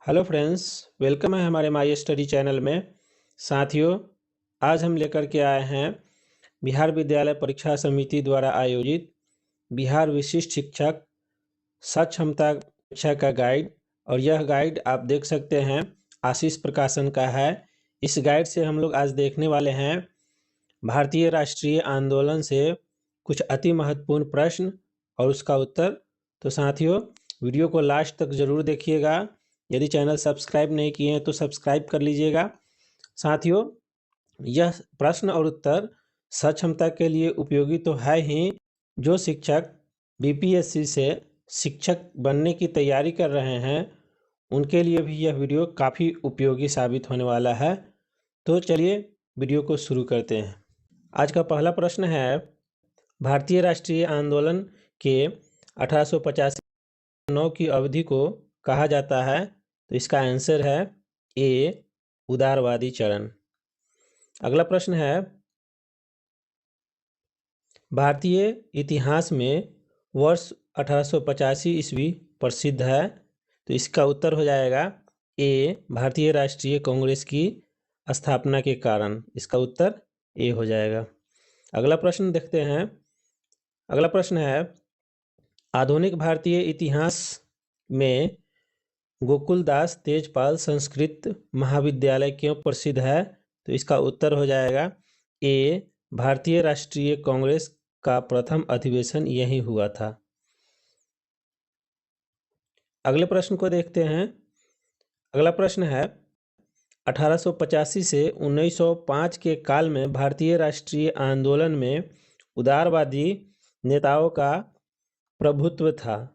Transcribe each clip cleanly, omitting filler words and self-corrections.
Hello friends, welcome है हमारे my study channel में। साथियों, आज हम लेकर के आए हैं बिहार विद्यालय परीक्षा समिति द्वारा आयोजित बिहार विशिष्ट शिक्षक सक्षमता परीक्षा का गाइड। और यह गाइड आप देख सकते हैं आशीष प्रकाशन का है। इस गाइड से हम लोग आज देखने वाले हैं भारतीय राष्ट्रीय आंदोलन से कुछ अति महत्वपूर्ण प्रश्न और उसका उत्तर। तो साथियों, वीडियो को लास्ट तक ज़रूर देखिएगा। यदि चैनल सब्सक्राइब नहीं किए हैं तो सब्सक्राइब कर लीजिएगा। साथियों, यह प्रश्न और उत्तर सक्षमता के लिए उपयोगी तो है ही, जो शिक्षक बीपीएससी से शिक्षक बनने की तैयारी कर रहे हैं उनके लिए भी यह वीडियो काफ़ी उपयोगी साबित होने वाला है। तो चलिए वीडियो को शुरू करते हैं। आज का पहला प्रश्न है, भारतीय राष्ट्रीय आंदोलन के 1885 की अवधि को कहा जाता है। तो इसका आंसर है ए, उदारवादी चरण। अगला प्रश्न है, भारतीय इतिहास में वर्ष 1885 ईस्वी प्रसिद्ध है। तो इसका उत्तर हो जाएगा ए, भारतीय राष्ट्रीय कांग्रेस की स्थापना के कारण। इसका उत्तर ए हो जाएगा। अगला प्रश्न देखते हैं। अगला प्रश्न है, आधुनिक भारतीय इतिहास में गोकुलदास तेजपाल संस्कृत महाविद्यालय क्यों प्रसिद्ध है? तो इसका उत्तर हो जाएगा ए, भारतीय राष्ट्रीय कांग्रेस का प्रथम अधिवेशन यही हुआ था। अगले प्रश्न को देखते हैं। अगला प्रश्न है, 1885 से 1905 के काल में भारतीय राष्ट्रीय आंदोलन में उदारवादी नेताओं का प्रभुत्व था।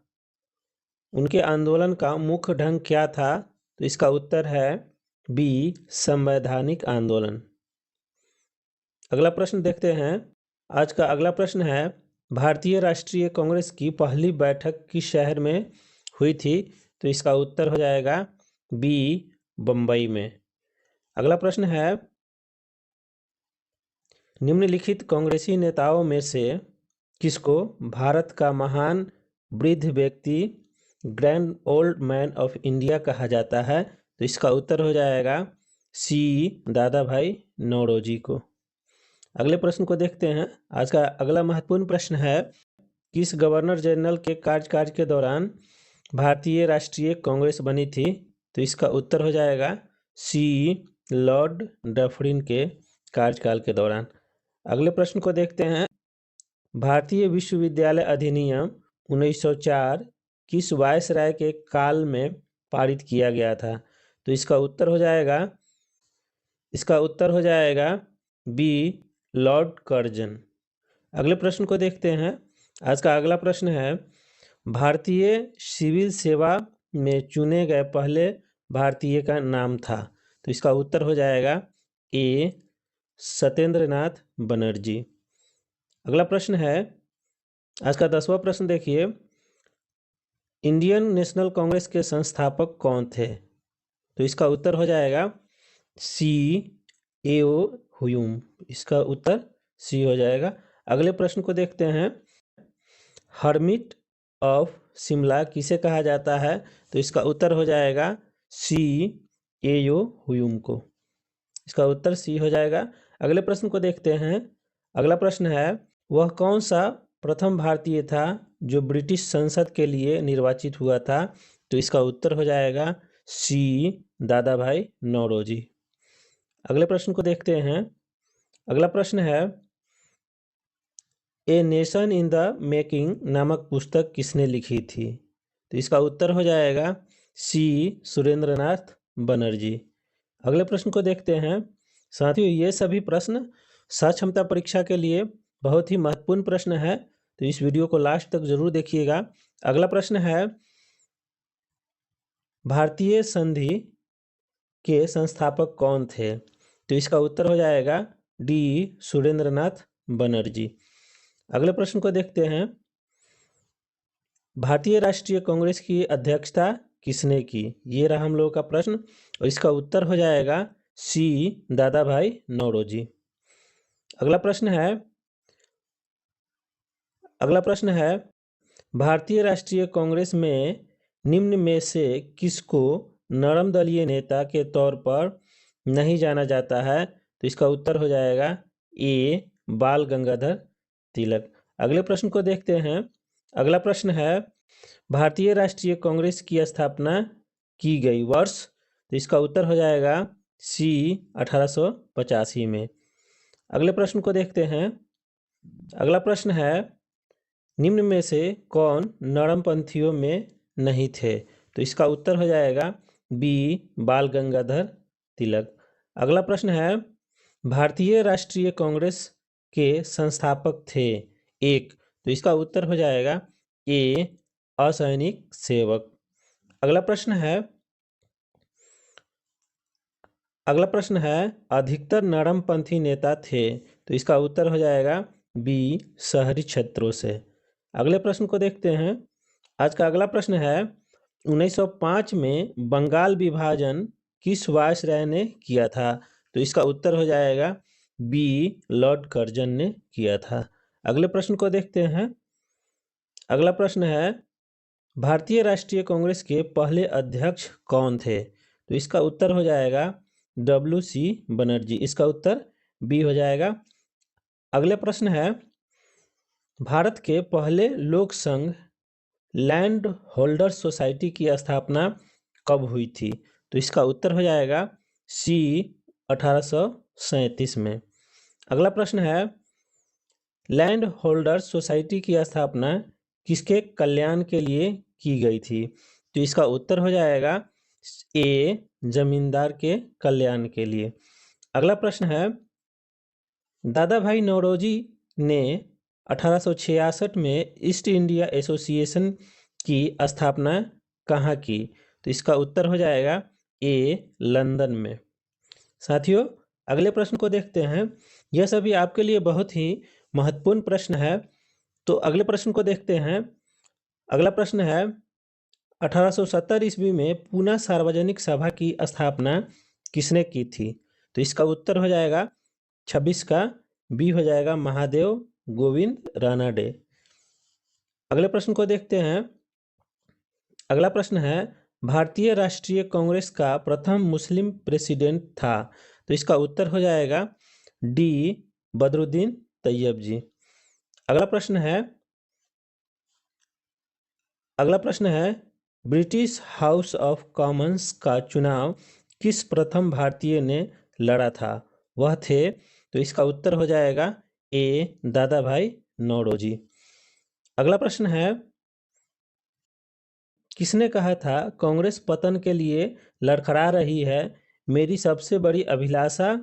उनके आंदोलन का मुख्य ढंग क्या था? तो इसका उत्तर है बी, संवैधानिक आंदोलन। अगला प्रश्न देखते हैं। आज का अगला प्रश्न है, भारतीय राष्ट्रीय कांग्रेस की पहली बैठक किस शहर में हुई थी? तो इसका उत्तर हो जाएगा बी, बम्बई में। अगला प्रश्न है, निम्नलिखित कांग्रेसी नेताओं में से किसको भारत का महान वृद्ध व्यक्ति, grand old man of India कहा जाता है? तो इसका उत्तर हो जाएगा सी, दादा भाई नौरोजी को। अगले प्रश्न को देखते हैं। आज का अगला महत्वपूर्ण प्रश्न है, किस गवर्नर जनरल के कार्यकाल के दौरान भारतीय राष्ट्रीय कांग्रेस बनी थी? तो इसका उत्तर हो जाएगा सी, लॉर्ड डफरिन के कार्यकाल के दौरान। अगले प्रश्न को देखते हैं। भारतीय विश्वविद्यालय अधिनियम 1904 किस वायसराय के काल में पारित किया गया था? तो इसका उत्तर हो जाएगा बी, लॉर्ड कर्जन। अगले प्रश्न को देखते हैं। आज का अगला प्रश्न है, भारतीय सिविल सेवा में चुने गए पहले भारतीय का नाम था? तो इसका उत्तर हो जाएगा ए, सत्येंद्रनाथ बनर्जी। अगला प्रश्न है, आज का 10वां प्रश्न देखिए, इंडियन नेशनल कांग्रेस के संस्थापक कौन थे? तो इसका उत्तर हो जाएगा सी, एओ हुयूम। इसका उत्तर सी हो जाएगा। अगले प्रश्न को देखते हैं। हर्मिट ऑफ शिमला किसे कहा जाता है? तो इसका उत्तर हो जाएगा सी, एओ हुयूम को। इसका उत्तर सी हो जाएगा। अगले प्रश्न को देखते हैं। अगला प्रश्न है, वह कौन सा प्रथम भारतीय था जो ब्रिटिश संसद के लिए निर्वाचित हुआ था? तो इसका उत्तर हो जाएगा सी, दादा भाई नौरोजी। अगले प्रश्न को देखते हैं। अगला प्रश्न है, a nation in the making नामक पुस्तक किसने लिखी थी? तो इसका उत्तर हो जाएगा सी, सुरेंद्रनाथ बनर्जी। अगले प्रश्न को देखते हैं। साथियों, ये सभी प्रश्न सक्षमता परीक्षा के लिए बहुत ही महत्वपूर्ण प्रश्न है, तो इस वीडियो को लास्ट तक जरूर देखिएगा। अगला प्रश्न है, भारतीय संधि के संस्थापक कौन थे? तो इसका उत्तर हो जाएगा डी, सुरेंद्रनाथ बनर्जी। अगले प्रश्न को देखते हैं। भारतीय राष्ट्रीय कांग्रेस की अध्यक्षता किसने की? ये रहा हम लोगों का प्रश्न, और इसका उत्तर हो जाएगा सी, दादा भाई नौरोजी। अगला प्रश्न है, भारतीय राष्ट्रीय कांग्रेस में निम्न में से किसको नरम दलीय नेता के तौर पर नहीं जाना जाता है? तो इसका उत्तर हो जाएगा ए बाल गंगाधर तिलक। अगले प्रश्न को देखते हैं। अगला प्रश्न है, भारतीय राष्ट्रीय कांग्रेस की स्थापना की गई वर्ष? तो इसका उत्तर हो जाएगा सी 1885 में। अगले प्रश्न को देखते हैं। अगला प्रश्न है, निम्न में से कौन नरमपंथियों में नहीं थे? तो इसका उत्तर हो जाएगा बी बाल गंगाधर तिलक। अगला प्रश्न है, भारतीय राष्ट्रीय कांग्रेस के संस्थापक थे? एक, तो इसका उत्तर हो जाएगा ए असैनिक सेवक। अगला प्रश्न है अधिकतर नरमपंथी नेता थे? तो इसका उत्तर हो जाएगा बी शहरी क्षेत्रों से। अगले प्रश्न को देखते हैं। आज का अगला प्रश्न है, 1905 में बंगाल विभाजन किस वायसराय ने किया था? तो इसका उत्तर हो जाएगा बी लॉर्ड कर्जन ने किया था। अगले प्रश्न को देखते हैं। अगला प्रश्न है, भारतीय राष्ट्रीय कांग्रेस के पहले अध्यक्ष कौन थे? तो इसका उत्तर हो जाएगा WC बनर्जी। इसका उत्तर बी हो जाएगा। अगले प्रश्न है, भारत के पहले लोक संघ लैंड होल्डर सोसाइटी की स्थापना कब हुई थी? तो इसका उत्तर हो जाएगा सी 1837 में। अगला प्रश्न है, लैंड होल्डर सोसाइटी की स्थापना किसके कल्याण के लिए की गई थी? तो इसका उत्तर हो जाएगा ए जमींदार के कल्याण के लिए। अगला प्रश्न है, दादा भाई नौरोजी ने 1866 में ईस्ट इंडिया एसोसिएशन की स्थापना कहाँ की? तो इसका उत्तर हो जाएगा ए लंदन में। साथियों, अगले प्रश्न को देखते हैं। यह सभी आपके लिए बहुत ही महत्वपूर्ण प्रश्न है। तो अगले प्रश्न को देखते हैं। अगला प्रश्न है, 1870 ईस्वी में पूना सार्वजनिक सभा की स्थापना किसने की थी? तो इसका उत्तर हो जाएगा 26 का बी हो जाएगा महादेव गोविंद रानाडे। अगले प्रश्न को देखते हैं। अगला प्रश्न है, भारतीय राष्ट्रीय कांग्रेस का प्रथम मुस्लिम प्रेसिडेंट था? तो इसका उत्तर हो जाएगा डी बदरुद्दीन तैयब जी। अगला प्रश्न है, ब्रिटिश हाउस ऑफ कॉमन्स का चुनाव किस प्रथम भारतीय ने लड़ा था? वह थे? तो इसका उत्तर हो जाएगा ए दादा भाई नौरोजी। अगला प्रश्न है, किसने कहा था कांग्रेस पतन के लिए लड़खड़ा रही है, मेरी सबसे बड़ी अभिलाषा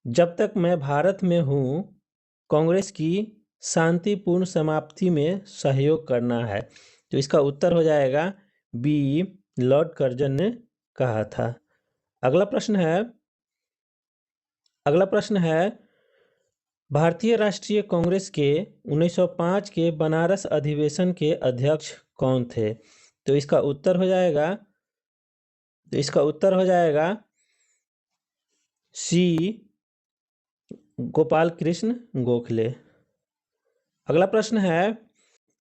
जब तक मैं भारत में हूँ कांग्रेस की शांतिपूर्ण समाप्ति में सहयोग करना है? तो इसका उत्तर हो जाएगा बी लॉर्ड कर्जन ने कहा था। अगला प्रश्न है, भारतीय राष्ट्रीय कांग्रेस के 1905 के बनारस अधिवेशन के अध्यक्ष कौन थे? तो इसका उत्तर हो जाएगा सी गोपाल कृष्ण गोखले। अगला प्रश्न है,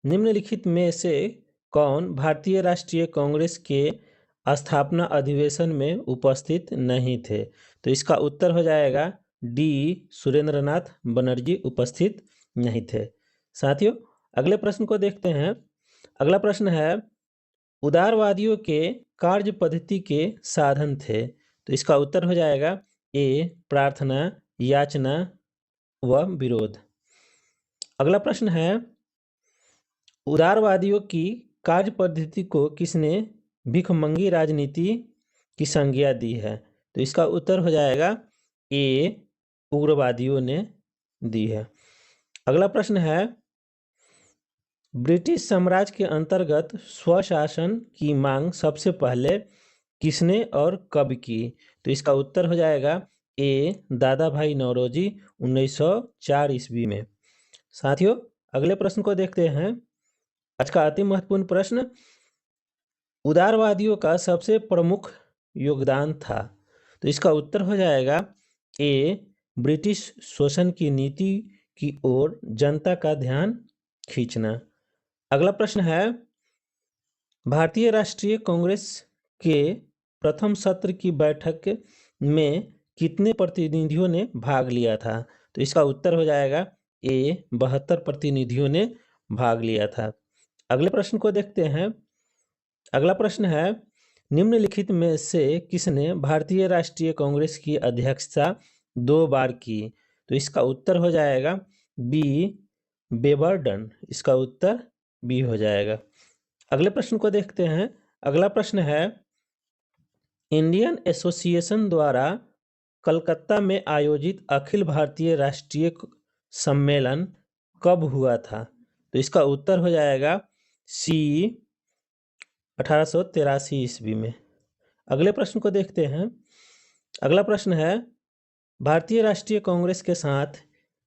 निम्नलिखित में से कौन भारतीय राष्ट्रीय कांग्रेस के स्थापना अधिवेशन में उपस्थित नहीं थे? तो इसका उत्तर हो जाएगा डी सुरेंद्रनाथ बनर्जी उपस्थित नहीं थे। साथियों, अगले प्रश्न को देखते हैं। अगला प्रश्न है, उदारवादियों के कार्य पद्धति के साधन थे? तो इसका उत्तर हो जाएगा ए प्रार्थना, याचना व विरोध। अगला प्रश्न है, उदारवादियों की कार्य पद्धति को किसने भिखमंगी राजनीति की संज्ञा दी है? तो इसका उत्तर हो जाएगा ए उग्रवादियों ने दी है। अगला प्रश्न है, ब्रिटिश साम्राज्य के अंतर्गत स्वशासन की मांग सबसे पहले किसने और कब की? तो इसका उत्तर हो जाएगा ए दादा भाई नौरोजी 1904 ईस्वी में। साथियों, अगले प्रश्न को देखते हैं। आज का अति महत्वपूर्ण प्रश्न, उदारवादियों का सबसे प्रमुख योगदान था? तो इसका उत्तर हो जाएगा ए ब्रिटिश शोषण की नीति की ओर जनता का ध्यान खींचना। अगला प्रश्न है, भारतीय राष्ट्रीय कांग्रेस के प्रथम सत्र की बैठक में कितने प्रतिनिधियों ने भाग लिया था? तो इसका उत्तर हो जाएगा ए, 72 प्रतिनिधियों ने भाग लिया था। अगले प्रश्न को देखते हैं। अगला प्रश्न है, निम्नलिखित में से किसने भारतीय राष्ट्रीय कांग्रेस की अध्यक्षता 2 बार की? तो इसका उत्तर हो जाएगा बी, बेबरडन। इसका उत्तर बी हो जाएगा। अगले प्रश्न को देखते हैं। अगला प्रश्न है, इंडियन एसोसिएशन द्वारा कलकत्ता में आयोजित अखिल भारतीय राष्ट्रीय सम्मेलन कब हुआ था? तो इसका उत्तर हो जाएगा सी, 1883 ईस्वी में। अगले प्रश्न को देखते हैं। अगला प्रश्न है, भारतीय राष्ट्रीय कांग्रेस के साथ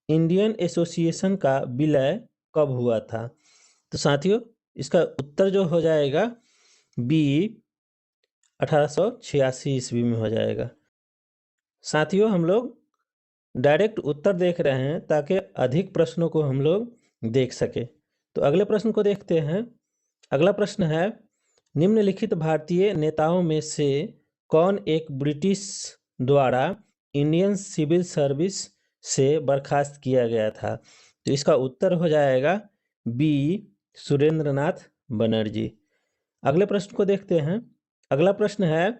इंडियन एसोसिएशन का विलय कब हुआ था? तो साथियों, इसका उत्तर जो हो जाएगा बी, 1886 ईस्वी में हो जाएगा। साथियों, हम लोग डायरेक्ट उत्तर देख रहे हैं ताकि अधिक प्रश्नों को हम लोग देख सके। तो अगले प्रश्न को देखते हैं। अगला प्रश्न है, निम्नलिखित भारतीय नेताओं में से कौन एक ब्रिटिश द्वारा इंडियन सिविल सर्विस से बर्खास्त किया गया था? तो इसका उत्तर हो जाएगा बी, सुरेंद्र नाथ बनर्जी। अगले प्रश्न को देखते हैं। अगला प्रश्न है,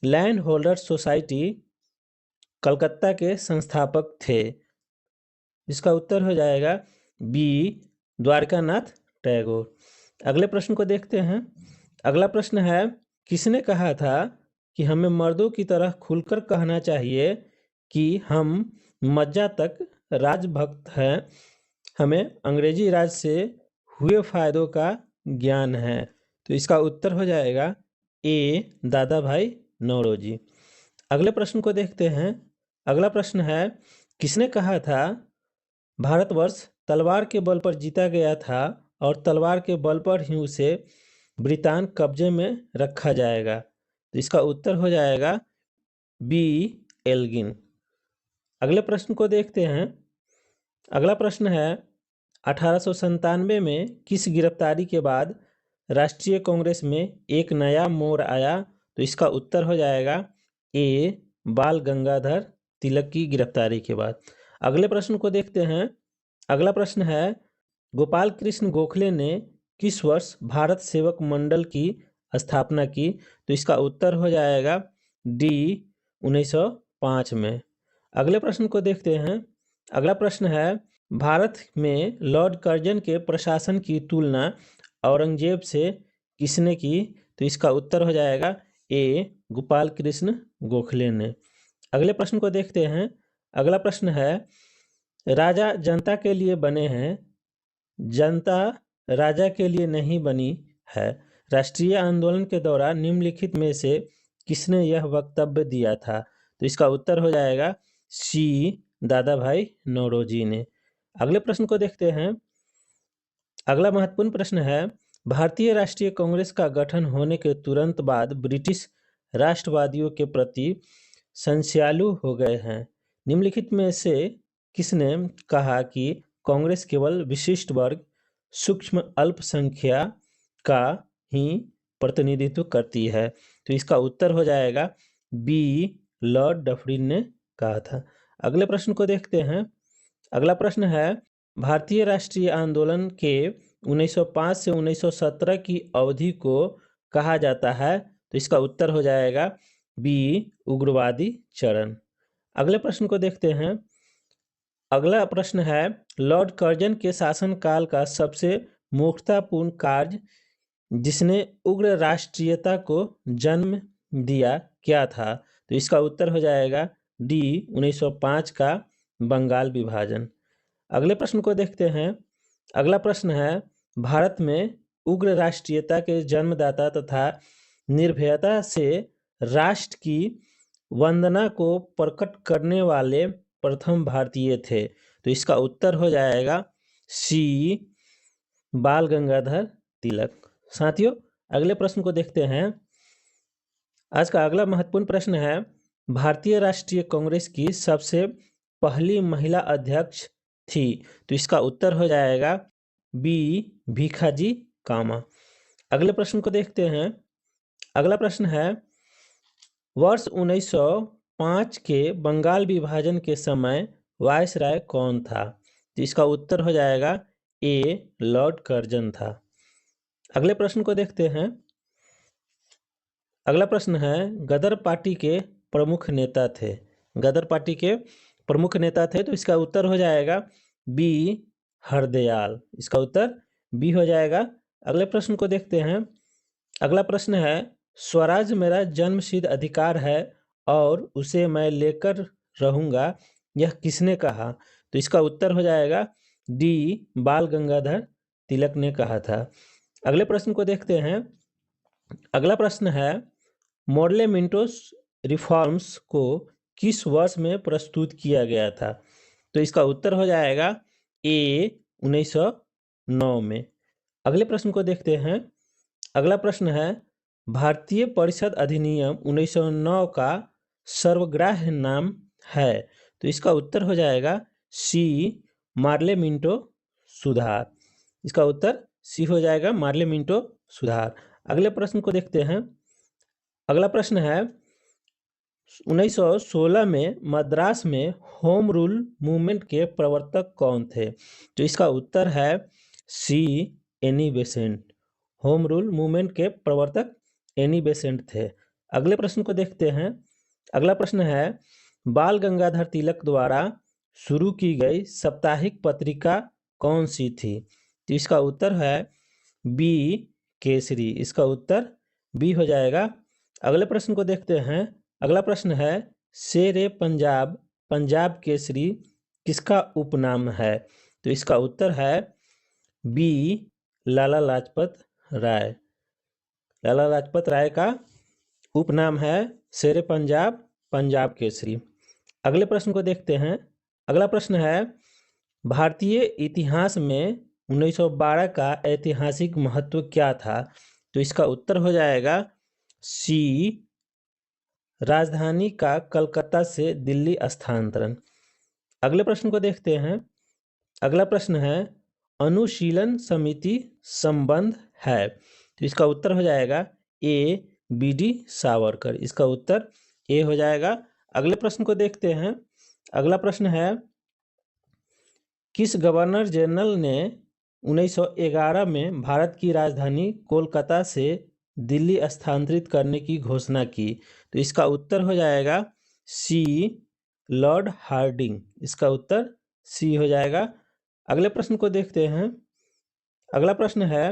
लैंड होल्डर सोसाइटी कलकत्ता के संस्थापक थे? इसका उत्तर हो जाएगा बी, द्वारकानाथ टैगोर। अगले प्रश्न को देखते हैं। अगला प्रश्न है, किसने कहा था कि हमें मर्दों की तरह खुलकर कहना चाहिए कि हम मज्जा तक राजभक्त हैं, हमें अंग्रेजी राज से हुए फायदों का ज्ञान है? तो इसका उत्तर हो जाएगा ए, दादा भाई नौरोजी। अगले प्रश्न को देखते हैं। अगला प्रश्न है, किसने कहा था भारतवर्ष तलवार के बल पर जीता गया था और तलवार के बल पर ही उसे ब्रिटेन कब्जे में रखा जाएगा? तो इसका उत्तर हो जाएगा बी, एल्गिन। अगले प्रश्न को देखते हैं। अगला प्रश्न है, 1897 में किस गिरफ्तारी के बाद राष्ट्रीय कांग्रेस में एक नया मोड़ आया? तो इसका उत्तर हो जाएगा ए, बाल गंगाधर तिलक की गिरफ्तारी के बाद। अगले प्रश्न को देखते हैं। अगला प्रश्न है, गोपाल कृष्ण गोखले ने किस वर्ष भारत सेवक मंडल की स्थापना की? तो इसका उत्तर हो जाएगा डी, 1905 में। अगले प्रश्न को देखते हैं। अगला प्रश्न है, भारत में लॉर्ड कर्जन के प्रशासन की तुलना औरंगजेब से किसने की? तो इसका उत्तर हो जाएगा ए, गोपाल कृष्ण गोखले ने। अगले प्रश्न को देखते हैं। अगला प्रश्न है, राजा जनता के लिए बने हैं, जनता राजा के लिए नहीं बनी है। राष्ट्रीय आंदोलन के दौरान निम्नलिखित में से किसने यह वक्तव्य दिया था? तो इसका उत्तर हो जाएगा सी, दादा भाई नौरोजी ने। अगले प्रश्न को देखते हैं। अगला महत्वपूर्ण प्रश्न है, भारतीय राष्ट्रीय कांग्रेस का गठन होने के तुरंत बाद ब्रिटिश राष्ट्रवादियों के प्रति संशयालु हो गए हैं। निम्नलिखित में से किसने कहा कि कांग्रेस केवल विशिष्ट वर्ग, सूक्ष्म अल्पसंख्या का ही प्रतिनिधित्व करती है? तो इसका उत्तर हो जाएगा बी, लॉर्ड डफरिन ने कहा था। अगले प्रश्न को देखते हैं। अगला प्रश्न है, भारतीय राष्ट्रीय आंदोलन के 1905 से 1917 की अवधि को कहा जाता है? तो इसका उत्तर हो जाएगा बी, उग्रवादी चरण। अगले प्रश्न को देखते हैं। अगला प्रश्न है, लॉर्ड कर्जन के शासनकाल का सबसे मूर्खतापूर्ण कार्य जिसने उग्र राष्ट्रीयता को जन्म दिया क्या था? तो इसका उत्तर हो जाएगा डी, 1905 का बंगाल विभाजन। अगले प्रश्न को देखते हैं। अगला प्रश्न है, भारत में उग्र राष्ट्रीयता के जन्मदाता तथा निर्भयता से राष्ट्र की वंदना को प्रकट करने वाले प्रथम भारतीय थे? तो इसका उत्तर हो जाएगा सी, बाल गंगाधर तिलक। साथियों, अगले प्रश्न को देखते हैं। आज का अगला महत्वपूर्ण प्रश्न है, भारतीय राष्ट्रीय कांग्रेस की सबसे पहली महिला अध्यक्ष थी? तो इसका उत्तर हो जाएगा बी, भीखाजी कामा। अगले प्रश्न को देखते हैं। अगला प्रश्न है, वर्ष 1905 के बंगाल विभाजन के समय वायसराय कौन था? तो इसका उत्तर हो जाएगा ए, लॉर्ड कर्जन था। अगले प्रश्न को देखते हैं। अगला प्रश्न है, गदर पार्टी के प्रमुख नेता थे। गदर पार्टी के प्रमुख नेता थे, तो इसका उत्तर हो जाएगा बी, हरदयाल। इसका उत्तर बी हो जाएगा। अगले प्रश्न को देखते हैं। अगला प्रश्न है, स्वराज मेरा जन्मसिद्ध अधिकार है और उसे मैं लेकर रहूंगा, यह किसने कहा? तो इसका उत्तर हो जाएगा डी, बाल गंगाधर तिलक ने कहा था। अगले प्रश्न को देखते हैं। अगला प्रश्न है, मॉडले मिंटोस रिफॉर्म्स को किस वर्ष में प्रस्तुत किया गया था? तो इसका उत्तर हो जाएगा ए, 1909 में। अगले प्रश्न को देखते हैं। अगला प्रश्न है, भारतीय परिषद अधिनियम 1909 का सर्वग्राह्य नाम है। तो इसका उत्तर हो जाएगा सी, मार्ले मिंटो सुधार। इसका उत्तर सी हो जाएगा, मार्ले मिंटो सुधार। अगले प्रश्न को देखते हैं। अगला प्रश्न है, 1916 में मद्रास में होम रूल मूवमेंट के प्रवर्तक कौन थे? तो इसका उत्तर है C, Annie Besant. Home rule movement के प्रवर्तक एनी बेसेंट थे। अगले प्रश्न को देखते हैं। अगला प्रश्न है, बाल गंगाधर तिलक द्वारा शुरू की गई साप्ताहिक पत्रिका कौन सी थी? तो इसका उत्तर है बी, केसरी। इसका उत्तर बी हो जाएगा। अगले प्रश्न को देखते हैं। अगला प्रश्न है, शेर पंजाब, पंजाब केसरी किसका उपनाम है? तो इसका उत्तर है बी, लाला लाजपत राय। लाला लाजपत राय का उपनाम है शेर पंजाब, पंजाब केसरी। अगले प्रश्न को देखते हैं। अगला प्रश्न है, भारतीय इतिहास में 1912 का ऐतिहासिक महत्व क्या था? तो इसका उत्तर हो जाएगा सी, राजधानी का कलकत्ता से दिल्ली स्थानांतरण। अगले प्रश्न को देखते हैं। अगला प्रश्न है, अनुशीलन समिति संबंध है। तो इसका उत्तर हो जाएगा ए, बी डी सावरकर। इसका उत्तर ए हो जाएगा। अगले प्रश्न को देखते हैं। अगला प्रश्न है, किस गवर्नर जनरल ने 1911 में भारत की राजधानी कोलकाता से दिल्ली स्थानांतरित करने की घोषणा की? तो इसका उत्तर हो जाएगा सी, लॉर्ड हार्डिंग। इसका उत्तर सी हो जाएगा। अगले प्रश्न को देखते हैं। अगला प्रश्न है,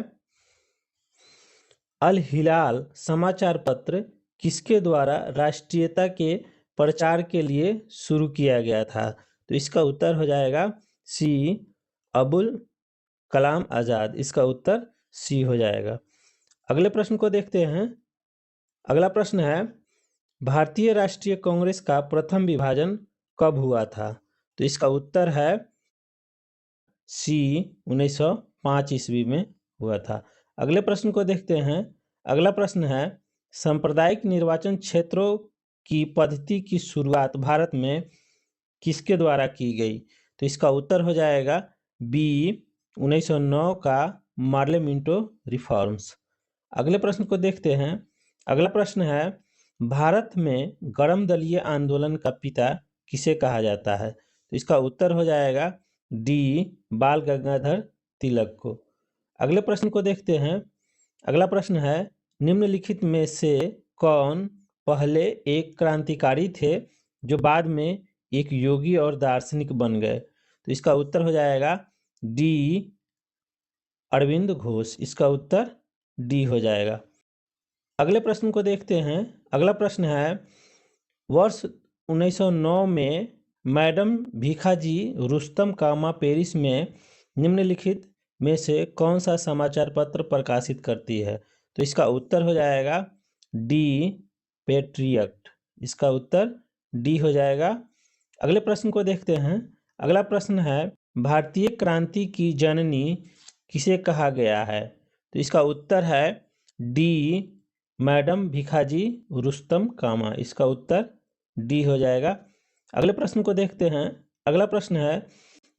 अल हिलाल समाचार पत्र किसके द्वारा राष्ट्रीयता के प्रचार के लिए शुरू किया गया था? तो इसका उत्तर हो जाएगा सी, अबुल कलाम आज़ाद। इसका उत्तर सी हो जाएगा। अगले प्रश्न को देखते हैं। अगला प्रश्न है, भारतीय राष्ट्रीय कांग्रेस का प्रथम विभाजन कब हुआ था? तो इसका उत्तर है सी, 1905 ईस्वी में हुआ था। अगले प्रश्न को देखते हैं। अगला प्रश्न है, सांप्रदायिक निर्वाचन क्षेत्रों की पद्धति की शुरुआत भारत में किसके द्वारा की गई? तो इसका उत्तर हो जाएगा बी, 1909 का मार्ले मिंटो रिफॉर्म्स। अगले प्रश्न को देखते हैं। अगला प्रश्न है, भारत में गरम दलीय आंदोलन का पिता किसे कहा जाता है? तो इसका उत्तर हो जाएगा डी, बाल गंगाधर तिलक को। अगले प्रश्न को देखते हैं। अगला प्रश्न है, निम्नलिखित में से कौन पहले एक क्रांतिकारी थे जो बाद में एक योगी और दार्शनिक बन गए? तो इसका उत्तर हो जाएगा डी, अरविंद घोष। इसका उत्तर डी हो जाएगा। अगले प्रश्न को देखते हैं। अगला प्रश्न है, वर्ष 1909 में मैडम भीखाजी रुस्तम कामा पेरिस में निम्नलिखित में से कौन सा समाचार पत्र प्रकाशित करती है? तो इसका उत्तर हो जाएगा डी, पेट्रियट। इसका उत्तर डी हो जाएगा। अगले प्रश्न को देखते हैं। अगला प्रश्न है, भारतीय क्रांति की जननी किसे कहा गया है? तो इसका उत्तर है डी, मैडम भीखाजी रुस्तम कामा। इसका उत्तर डी हो जाएगा। अगले प्रश्न को देखते हैं। अगला प्रश्न है,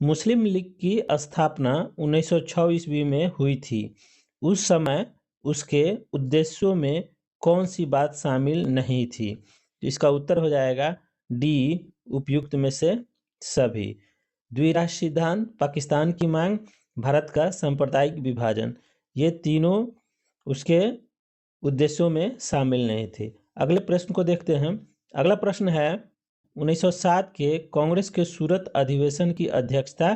मुस्लिम लीग की स्थापना 1906 ईस्वी में हुई थी। उस समय उसके उद्देश्यों में कौन सी बात शामिल नहीं थी? तो इसका उत्तर हो जाएगा डी, उपयुक्त में से सभी। द्विराष्ट्र सिद्धांत, पाकिस्तान की मांग, भारत का सांप्रदायिक विभाजन, ये तीनों उसके उद्देश्यों में शामिल नहीं थे। अगले प्रश्न को देखते हैं। अगला प्रश्न है 1907 के कांग्रेस के सूरत अधिवेशन की अध्यक्षता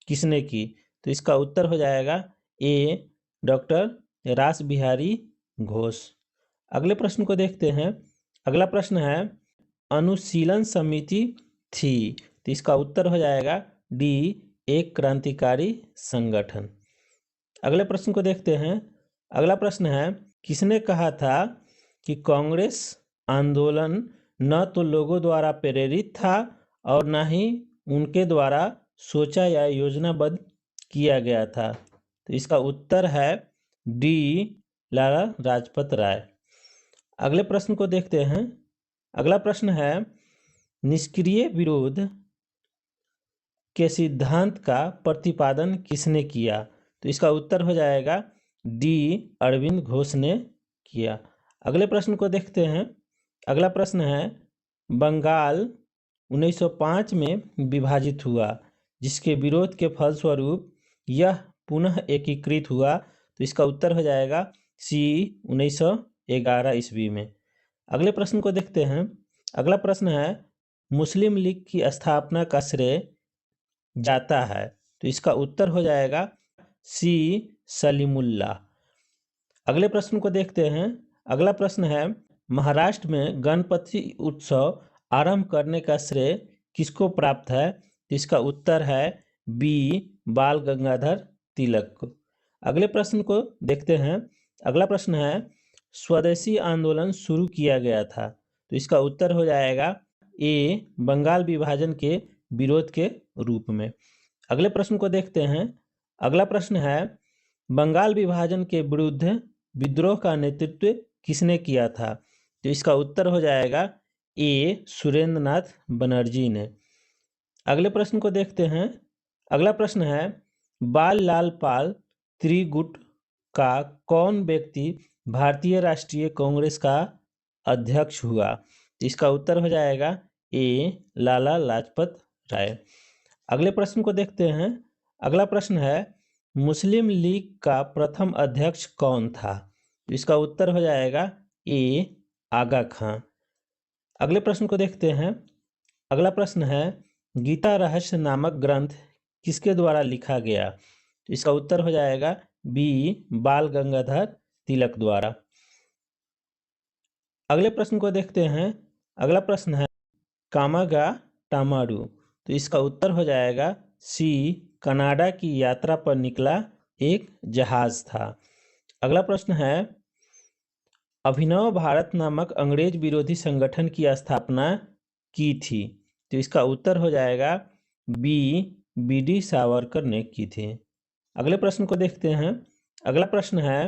किसने की? तो इसका उत्तर हो जाएगा ए, डॉक्टर रास बिहारी घोष। अगले प्रश्न को देखते हैं। अगला प्रश्न है अनुशीलन समिति थी, तो इसका उत्तर हो जाएगा डी, एक क्रांतिकारी संगठन। अगले प्रश्न को देखते हैं। अगला प्रश्न है किसने कहा था कि कांग्रेस आंदोलन न तो लोगों द्वारा प्रेरित था और न ही उनके द्वारा सोचा या योजनाबद्ध किया गया था? तो इसका उत्तर है डी, लाला लाजपत राय। अगले प्रश्न को देखते हैं। अगला प्रश्न है निष्क्रिय विरोध के सिद्धांत का प्रतिपादन किसने किया? तो इसका उत्तर हो जाएगा डी, अरविंद घोष ने किया। अगले प्रश्न को देखते हैं। अगला प्रश्न है बंगाल 1905 में विभाजित हुआ, जिसके विरोध के फलस्वरूप यह पुनः एकीकृत हुआ। तो इसका उत्तर हो जाएगा सी, 1911 ईस्वी में। अगले प्रश्न को देखते हैं। अगला प्रश्न है मुस्लिम लीग की स्थापना का श्रेय जाता है? तो इसका उत्तर हो जाएगा सी, सलीमुल्लाह। अगले प्रश्न को देखते हैं। अगला प्रश्न है महाराष्ट्र में गणपति उत्सव आरंभ करने का श्रेय किसको प्राप्त है? तो इसका उत्तर है बी, बाल गंगाधर तिलक को। अगले प्रश्न को देखते हैं। अगला प्रश्न है स्वदेशी आंदोलन शुरू किया गया था, तो इसका उत्तर हो जाएगा ए, बंगाल विभाजन के विरोध के रूप में। अगले प्रश्न को देखते हैं। अगला प्रश्न है बंगाल विभाजन के विरुद्ध विद्रोह का नेतृत्व किसने किया था? तो इसका उत्तर हो जाएगा ए, सुरेंद्र नाथ बनर्जी ने। अगले प्रश्न को देखते हैं। अगला प्रश्न है बाल लाल पाल त्रिगुट का कौन व्यक्ति भारतीय राष्ट्रीय कांग्रेस का अध्यक्ष हुआ? तो इसका उत्तर हो जाएगा ए, लाला लाजपत राय। अगले प्रश्न को देखते हैं। अगला प्रश्न है मुस्लिम लीग का प्रथम अध्यक्ष कौन था? तो इसका उत्तर हो जाएगा ए, आगा खां। अगले प्रश्न को देखते हैं। अगला प्रश्न है गीता रहस्य नामक ग्रंथ किसके द्वारा लिखा गया? तो इसका उत्तर हो जाएगा बी, बाल गंगाधर तिलक द्वारा। अगले प्रश्न को देखते हैं। अगला प्रश्न है कामागा टामारू, तो इसका उत्तर हो जाएगा सी, कनाडा की यात्रा पर निकला एक जहाज था। अगला प्रश्न है अभिनव भारत नामक अंग्रेज विरोधी संगठन की स्थापना की थी? तो इसका उत्तर हो जाएगा बी, बी.डी. सावरकर ने की थी। अगले प्रश्न को देखते हैं। अगला प्रश्न है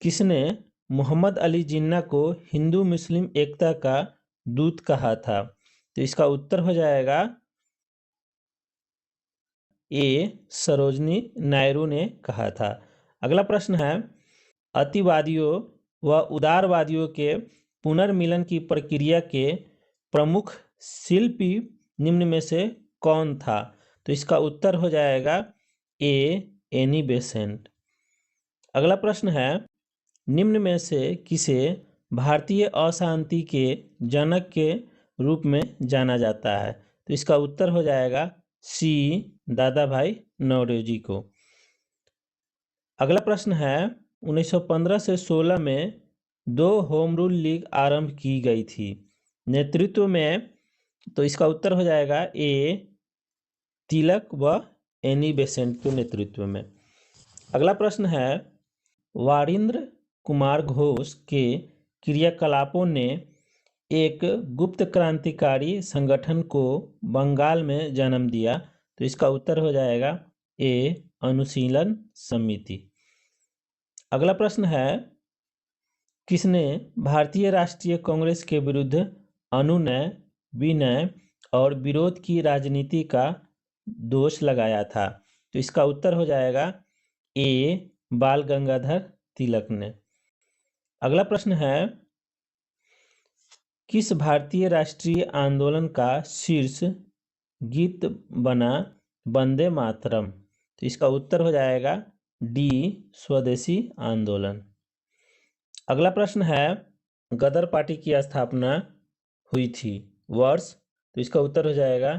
किसने मोहम्मद अली जिन्ना को हिंदू मुस्लिम एकता का दूत कहा था? तो इसका उत्तर हो जाएगा ए, सरोजनी नायडू ने कहा था। अगला प्रश्न है अतिवादियों व उदारवादियों के पुनर्मिलन की प्रक्रिया के प्रमुख शिल्पी निम्न में से कौन था? तो इसका उत्तर हो जाएगा ए, एनी बेसेंट। अगला प्रश्न है निम्न में से किसे भारतीय अशांति के जनक के रूप में जाना जाता है? तो इसका उत्तर हो जाएगा सी, दादा भाई नौरोजी को। अगला प्रश्न है 1915 से 16 में 2 होम रूल लीग आरंभ की गई थी, नेतृत्व में? तो इसका उत्तर हो जाएगा ए, तिलक व एनी बेसेंट के नेतृत्व में। अगला प्रश्न है वारिंद्र कुमार घोष के क्रियाकलापों ने एक गुप्त क्रांतिकारी संगठन को बंगाल में जन्म दिया। तो इसका उत्तर हो जाएगा ए, अनुशीलन समिति। अगला प्रश्न है किसने भारतीय राष्ट्रीय कांग्रेस के विरुद्ध अनुनय, विनय और विरोध की राजनीति का दोष लगाया था? तो इसका उत्तर हो जाएगा ए, बाल गंगाधर तिलक ने। अगला प्रश्न है, किस भारतीय राष्ट्रीय आंदोलन का शीर्ष गीत बना वंदे मातरम? तो इसका उत्तर हो जाएगा डी, स्वदेशी आंदोलन। अगला प्रश्न है, गदर पार्टी की स्थापना हुई थी वर्ष? तो इसका उत्तर हो जाएगा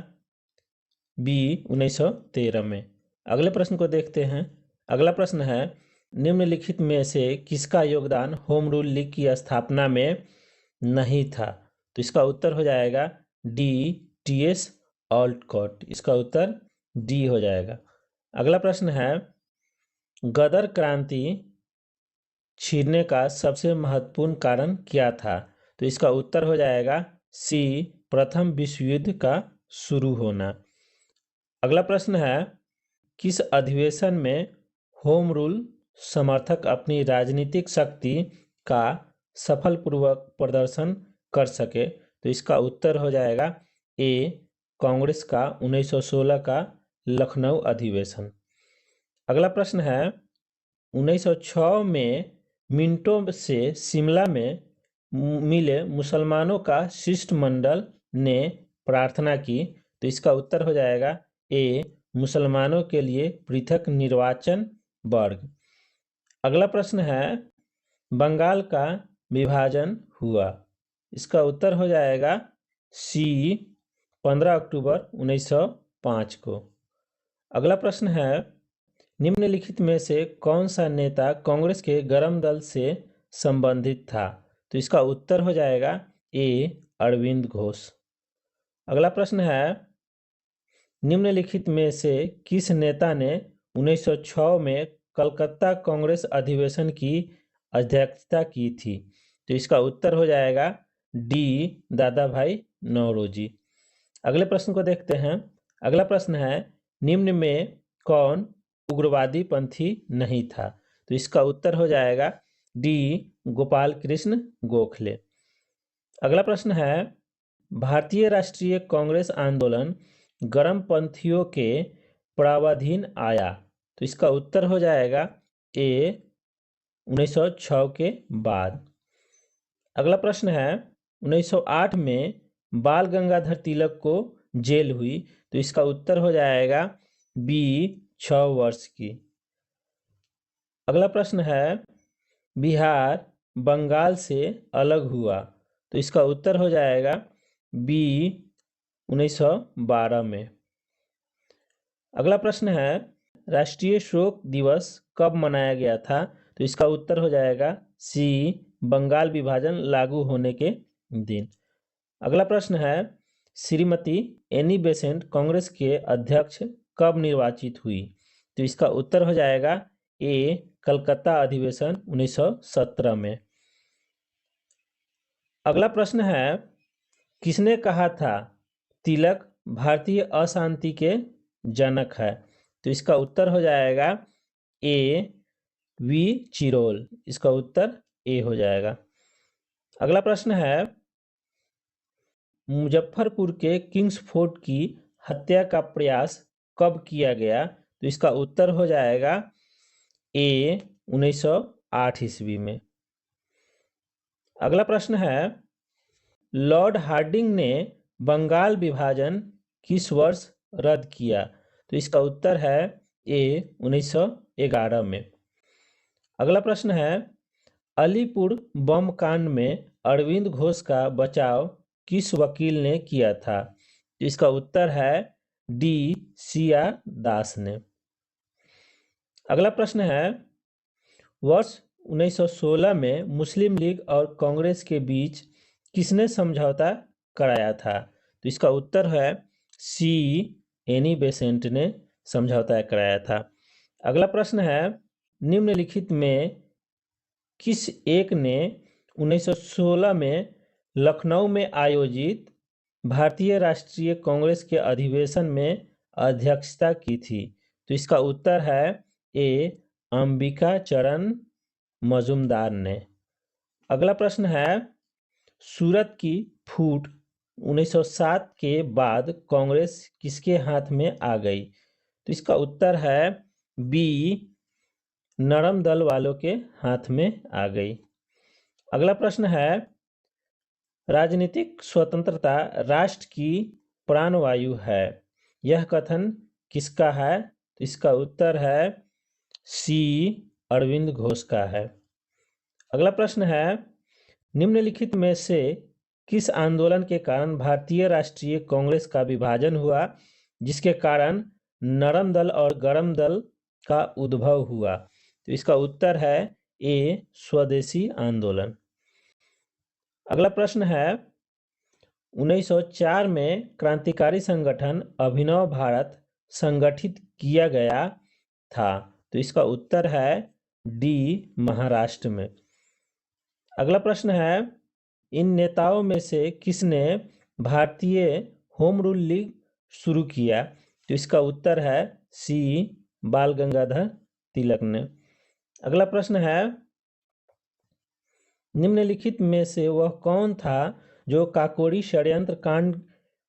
बी, 1913 में। अगले प्रश्न को देखते हैं। अगला प्रश्न है, निम्नलिखित में से किसका योगदान होम रूल लीग की स्थापना में नहीं था? तो इसका उत्तर हो जाएगा डी, टी.एस. ऑल्टकॉट। इसका उत्तर डी हो जाएगा। अगला प्रश्न है, गदर क्रांति छिड़ने का सबसे महत्वपूर्ण कारण क्या था? तो इसका उत्तर हो जाएगा सी, प्रथम विश्व युद्ध का शुरू होना। अगला प्रश्न है, किस अधिवेशन में होम रूल समर्थक अपनी राजनीतिक शक्ति का सफलपूर्वक प्रदर्शन कर सके? तो इसका उत्तर हो जाएगा ए, कांग्रेस का 1916 का लखनऊ अधिवेशन। अगला प्रश्न है, 1906 में मिंटो से शिमला में मिले मुसलमानों का शिष्टमंडल ने प्रार्थना की। तो इसका उत्तर हो जाएगा ए, मुसलमानों के लिए पृथक निर्वाचन वर्ग। अगला प्रश्न है, बंगाल का विभाजन हुआ? इसका उत्तर हो जाएगा सी, 15 अक्टूबर 1905 को। अगला प्रश्न है, निम्नलिखित में से कौन सा नेता कांग्रेस के गरम दल से संबंधित था? तो इसका उत्तर हो जाएगा ए, अरविंद घोष। अगला प्रश्न है, निम्नलिखित में से किस नेता ने 1906 में कलकत्ता कांग्रेस अधिवेशन की अध्यक्षता की थी? तो इसका उत्तर हो जाएगा डी, दादा भाई नौरोजी। अगले प्रश्न को देखते हैं। अगला प्रश्न है, निम्न में कौन उग्रवादी पंथी नहीं था? तो इसका उत्तर हो जाएगा डी, गोपाल कृष्ण गोखले। अगला प्रश्न है, भारतीय राष्ट्रीय कांग्रेस आंदोलन गर्मपंथियों के प्रभावाधीन आया? तो इसका उत्तर हो जाएगा ए, 1906 के बाद। अगला प्रश्न है, 1908 में बाल गंगाधर तिलक को जेल हुई। तो इसका उत्तर हो जाएगा बी, 6 वर्ष की। अगला प्रश्न है, बिहार बंगाल से अलग हुआ? तो इसका उत्तर हो जाएगा बी, 1912 में। अगला प्रश्न है, राष्ट्रीय शोक दिवस कब मनाया गया था? तो इसका उत्तर हो जाएगा सी, बंगाल विभाजन लागू होने के दिन। अगला प्रश्न है, श्रीमती एनी बेसेंट कांग्रेस के अध्यक्ष कब निर्वाचित हुई? तो इसका उत्तर हो जाएगा ए, कलकत्ता अधिवेशन 1917 में। अगला प्रश्न है, किसने कहा था तिलक भारतीय अशांति के जनक है? तो इसका उत्तर हो जाएगा ए, वी चिरोल। इसका उत्तर ए हो जाएगा। अगला प्रश्न है, मुजफ्फरपुर के किंग्स फोर्ट की हत्या का प्रयास कब किया गया? तो इसका उत्तर हो जाएगा ए, 1908 ईस्वी में। अगला प्रश्न है, लॉर्ड हार्डिंग ने बंगाल विभाजन किस वर्ष रद्द किया? तो इसका उत्तर है ए, 1911 में। अगला प्रश्न है, अलीपुर बम कांड में अरविंद घोष का बचाव किस वकील ने किया था? तो इसका उत्तर है डी, सी.आर. दास ने। अगला प्रश्न है, वर्ष 1916 में मुस्लिम लीग और कांग्रेस के बीच किसने समझौता कराया था? तो इसका उत्तर है सी, एनी बेसेंट ने समझौता कराया था। अगला प्रश्न है, निम्नलिखित में किस एक ने 1916 में लखनऊ में आयोजित भारतीय राष्ट्रीय कांग्रेस के अधिवेशन में अध्यक्षता की थी? तो इसका उत्तर है ए, अंबिका चरण मजूमदार ने। अगला प्रश्न है, सूरत की फूट 1907 के बाद कांग्रेस किसके हाथ में आ गई? तो इसका उत्तर है बी, नरम दल वालों के हाथ में आ गई। अगला प्रश्न है, राजनीतिक स्वतंत्रता राष्ट्र की प्राणवायु है, यह कथन किसका है? तो इसका उत्तर है सी, अरविंद घोष का है। अगला प्रश्न है, निम्नलिखित में से किस आंदोलन के कारण भारतीय राष्ट्रीय कांग्रेस का विभाजन हुआ, जिसके कारण नरम दल और गरम दल का उद्भव हुआ? तो इसका उत्तर है ए, स्वदेशी आंदोलन। अगला प्रश्न है, 1904 में क्रांतिकारी संगठन अभिनव भारत संगठित किया गया था। तो इसका उत्तर है डी, महाराष्ट्र में। अगला प्रश्न है, इन नेताओं में से किसने भारतीय होम रूल लीग शुरू किया? तो इसका उत्तर है सी, बाल गंगाधर तिलक ने। अगला प्रश्न है, निम्नलिखित में से वह कौन था जो काकोरी षड्यंत्र कांड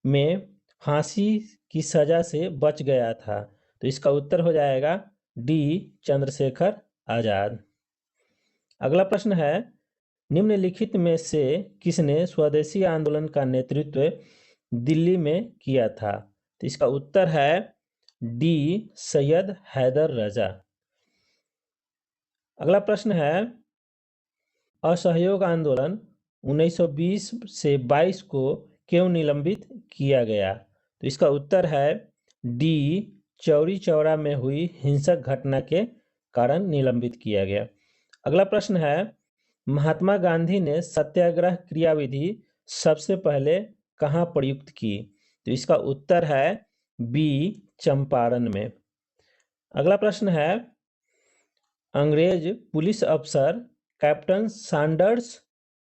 में फांसी की सजा से बच गया था? तो इसका उत्तर हो जाएगा डी, चंद्रशेखर आजाद। अगला प्रश्न है, निम्नलिखित में से किसने स्वदेशी आंदोलन का नेतृत्व दिल्ली में किया था? तो इसका उत्तर है डी, सैयद हैदर रजा। अगला प्रश्न है, असहयोग आंदोलन 1920 से 22 को क्यों निलंबित किया गया? तो इसका उत्तर है डी, चौरी चौरा में हुई हिंसक घटना के कारण निलंबित किया गया। अगला प्रश्न है, महात्मा गांधी ने सत्याग्रह क्रियाविधि सबसे पहले कहाँ प्रयुक्त की? तो इसका उत्तर है बी, चंपारण में। अगला प्रश्न है, अंग्रेज पुलिस अफसर कैप्टन सैंडर्स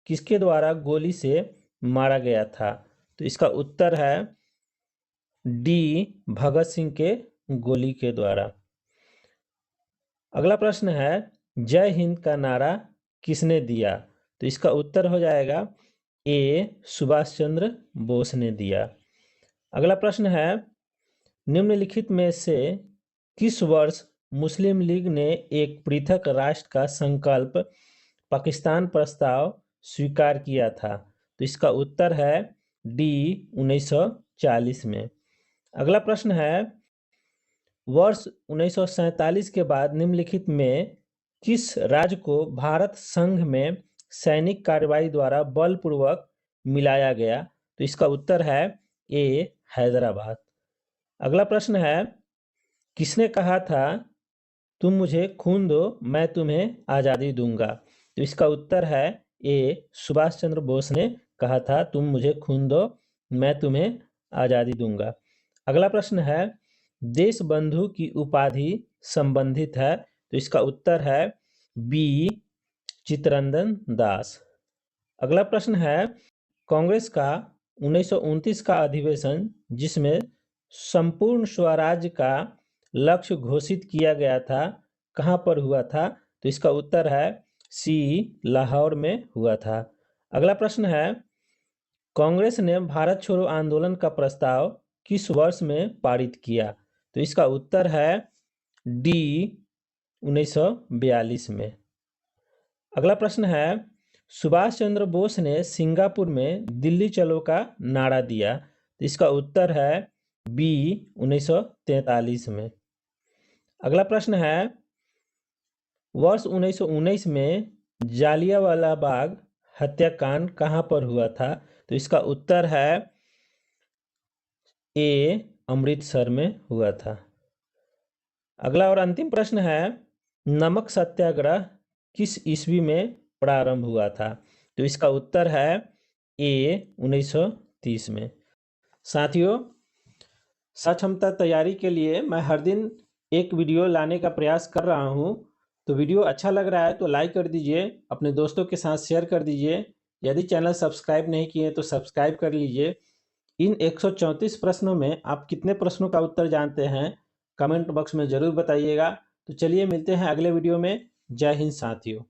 किसके द्वारा गोली से मारा गया था? तो इसका उत्तर है डी, भगत सिंह के गोली के द्वारा। अगला प्रश्न है, जय हिंद का नारा किसने दिया? तो इसका उत्तर हो जाएगा ए, सुभाष चंद्र बोस ने दिया। अगला प्रश्न है, निम्नलिखित में से किस वर्ष मुस्लिम लीग ने एक पृथक राष्ट्र का संकल्प पाकिस्तान प्रस्ताव स्वीकार किया था? तो इसका उत्तर है डी, 1940 में। अगला प्रश्न है, वर्ष 1947 के बाद निम्नलिखित में किस राज्य को भारत संघ में सैनिक कार्रवाई द्वारा बलपूर्वक मिलाया गया? तो इसका उत्तर है ए, हैदराबाद। अगला प्रश्न है, किसने कहा था तुम मुझे खून दो मैं तुम्हें आज़ादी दूंगा? तो इसका उत्तर है ए, सुभाष चंद्र बोस ने कहा था तुम मुझे खून दो मैं तुम्हें आज़ादी दूंगा। अगला प्रश्न है, देश बंधु की उपाधि संबंधित है? तो इसका उत्तर है बी, चित्तरंजन दास। अगला प्रश्न है, कांग्रेस का 1929 का अधिवेशन जिसमें संपूर्ण स्वराज्य का लक्ष्य घोषित किया गया था, कहाँ पर हुआ था? तो इसका उत्तर है सी, लाहौर में हुआ था। अगला प्रश्न है, कांग्रेस ने भारत छोड़ो आंदोलन का प्रस्ताव किस वर्ष में पारित किया? तो इसका उत्तर है डी, 1942 में। अगला प्रश्न है, सुभाष चंद्र बोस ने सिंगापुर में दिल्ली चलो का नारा दिया? तो इसका उत्तर है बी, 1943 में। अगला प्रश्न है, वर्ष 1919 में जालियांवाला बाग हत्याकांड कहाँ पर हुआ था? तो इसका उत्तर है ए, अमृतसर में हुआ था। अगला और अंतिम प्रश्न है, नमक सत्याग्रह किस ईस्वी में प्रारंभ हुआ था? तो इसका उत्तर है ए, 1930 में। साथियों, सक्षमता तैयारी के लिए मैं हर दिन एक वीडियो लाने का प्रयास कर रहा हूं। तो वीडियो अच्छा लग रहा है तो लाइक कर दीजिए, अपने दोस्तों के साथ शेयर कर दीजिए। यदि चैनल सब्सक्राइब नहीं किए तो सब्सक्राइब कर लीजिए। इन 134 प्रश्नों में आप कितने प्रश्नों का उत्तर जानते हैं कमेंट बॉक्स में ज़रूर बताइएगा। तो चलिए मिलते हैं अगले वीडियो में। जय हिंद साथियों।